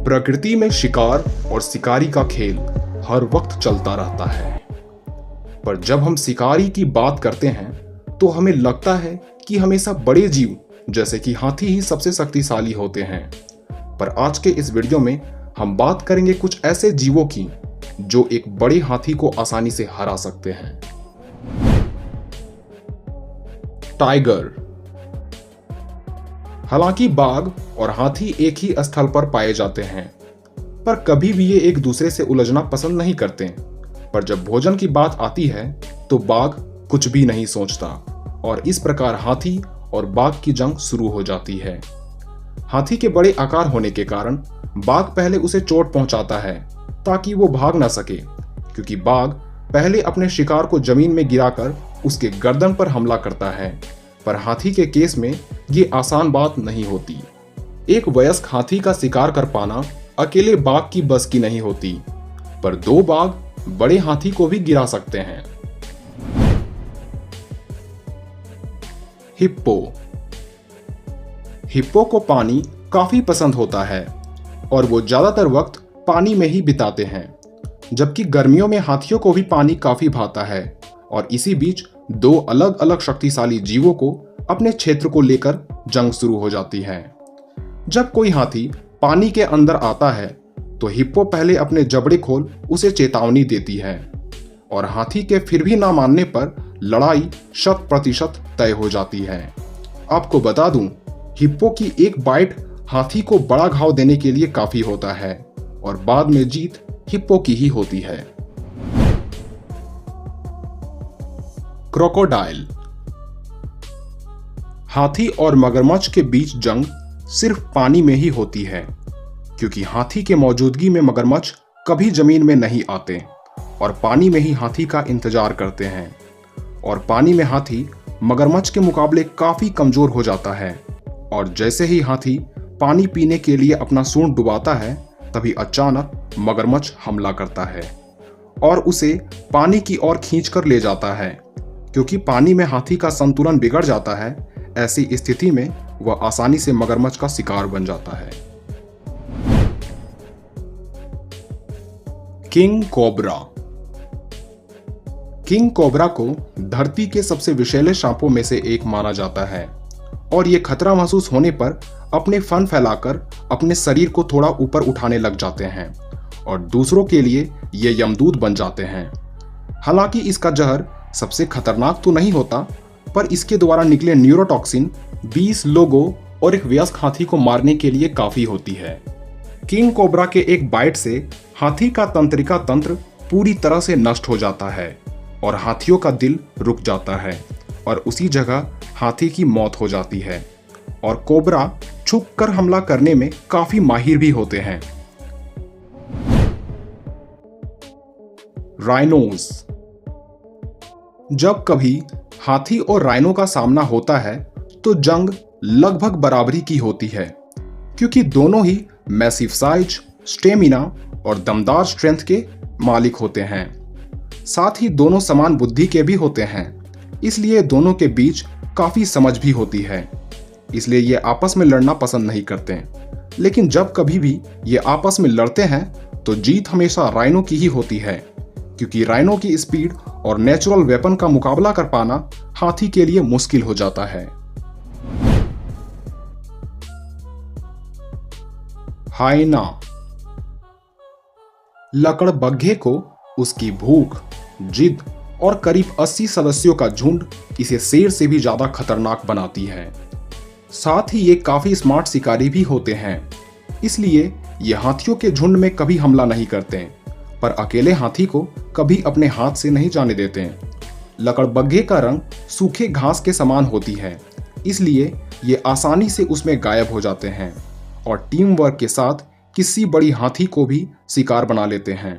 प्रकृति में शिकार और शिकारी का खेल हर वक्त चलता रहता है। पर जब हम शिकारी की बात करते हैं तो हमें लगता है कि हमेशा बड़े जीव जैसे कि हाथी ही सबसे शक्तिशाली होते हैं। पर आज के इस वीडियो में हम बात करेंगे कुछ ऐसे जीवों की जो एक बड़े हाथी को आसानी से हरा सकते हैं। टाइगर। हालांकि बाघ और हाथी एक ही स्थल पर पाए जाते हैं, पर कभी भी ये एक दूसरे से उलझना पसंद नहीं करते। पर जब भोजन की बात आती है तो बाघ कुछ भी नहीं सोचता और इस प्रकार हाथी और बाघ की जंग शुरू हो जाती है। हाथी के बड़े आकार होने के कारण बाघ पहले उसे चोट पहुंचाता है ताकि वो भाग ना सके, क्योंकि बाघ पहले अपने शिकार को जमीन में गिराकर उसके गर्दन पर हमला करता है। पर हाथी के केस में ये आसान बात नहीं होती। एक वयस्क हाथी का शिकार कर पाना अकेले बाघ की बस की नहीं होती, पर दो बाघ बड़े हाथी को भी गिरा सकते हैं। हिप्पो। हिप्पो को पानी काफी पसंद होता है और वो ज्यादातर वक्त पानी में ही बिताते हैं, जबकि गर्मियों में हाथियों को भी पानी काफी भाता है। और इसी बीच दो अलग अलग शक्तिशाली जीवों को अपने क्षेत्र को लेकर जंग शुरू हो जाती है। जब कोई हाथी पानी के अंदर आता है तो हिप्पो पहले अपने जबड़े खोल उसे चेतावनी देती है और हाथी के फिर भी ना मानने पर लड़ाई 100% तय हो जाती है। आपको बता दूं, हिप्पो की एक बाइट हाथी को बड़ा घाव देने के लिए काफी होता है और बाद में जीत हिप्पो की ही होती है। क्रोकोडाइल। हाथी और मगरमच्छ के बीच जंग सिर्फ पानी में ही होती है, क्योंकि हाथी के मौजूदगी में मगरमच्छ कभी जमीन में नहीं आते और पानी में ही हाथी का इंतजार करते हैं। और पानी में हाथी मगरमच्छ के मुकाबले काफी कमजोर हो जाता है और जैसे ही हाथी पानी पीने के लिए अपना सूंड डुबाता है तभी अचानक मगरमच्छ हमला करता है और उसे पानी की ओर खींचकर ले जाता है। क्योंकि पानी में हाथी का संतुलन बिगड़ जाता है, ऐसी स्थिति में वह आसानी से मगरमच्छ का शिकार बन जाता है। King cobra. किंग कोबरा को धरती के सबसे विषैले सांपों में से एक माना जाता है और ये खतरा महसूस होने पर अपने फन फैलाकर अपने शरीर को थोड़ा ऊपर उठाने लग जाते हैं और दूसरों के लिए ये यमदूत बन जाते हैं। हालांकि इसका जहर सबसे खतरनाक तो नहीं होता, पर इसके द्वारा निकले न्यूरोटॉक्सिन 20 लोगों और एक वयस्क हाथी को मारने के लिए काफी होती है। किंग कोबरा के एक बाइट से हाथी का तंत्रिका तंत्र पूरी तरह से नष्ट हो जाता है और हाथियों का दिल रुक जाता है और उसी जगह हाथी की मौत हो जाती है। और कोबरा छुप कर हमला करने में काफी माहिर भी होते हैं। राइनोज। जब कभी हाथी और राइनो का सामना होता है तो जंग लगभग बराबरी की होती है, क्योंकि दोनों ही मैसिव साइज, स्टेमिना और दमदार स्ट्रेंथ के मालिक होते हैं। साथ ही दोनों समान बुद्धि के भी होते हैं, इसलिए दोनों के बीच काफी समझ भी होती है। इसलिए ये आपस में लड़ना पसंद नहीं करते, लेकिन जब कभी भी ये आपस में लड़ते हैं तो जीत हमेशा राइनो की ही होती है, क्योंकि राइनो की स्पीड और नेचुरल वेपन का मुकाबला कर पाना हाथी के लिए मुश्किल हो जाता है। हाइना। लकड़बग्घे को उसकी भूख, जिद और करीब 80 सदस्यों का झुंड इसे शेर से भी ज्यादा खतरनाक बनाती है। साथ ही ये काफी स्मार्ट शिकारी भी होते हैं, इसलिए ये हाथियों के झुंड में कभी हमला नहीं करते, पर अकेले हाथी को कभी अपने हाथ से नहीं जाने देते। लकड़बग्घे का रंग सूखे घास के समान होती है, इसलिए ये आसानी से उसमें गायब हो जाते हैं और टीम वर्क के साथ किसी बड़ी हाथी को भी शिकार बना लेते हैं।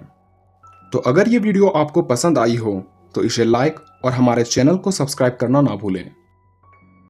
तो अगर ये वीडियो आपको पसंद आई हो तो इसे लाइक और हमारे चैनल को सब्सक्राइब करना ना भूलें।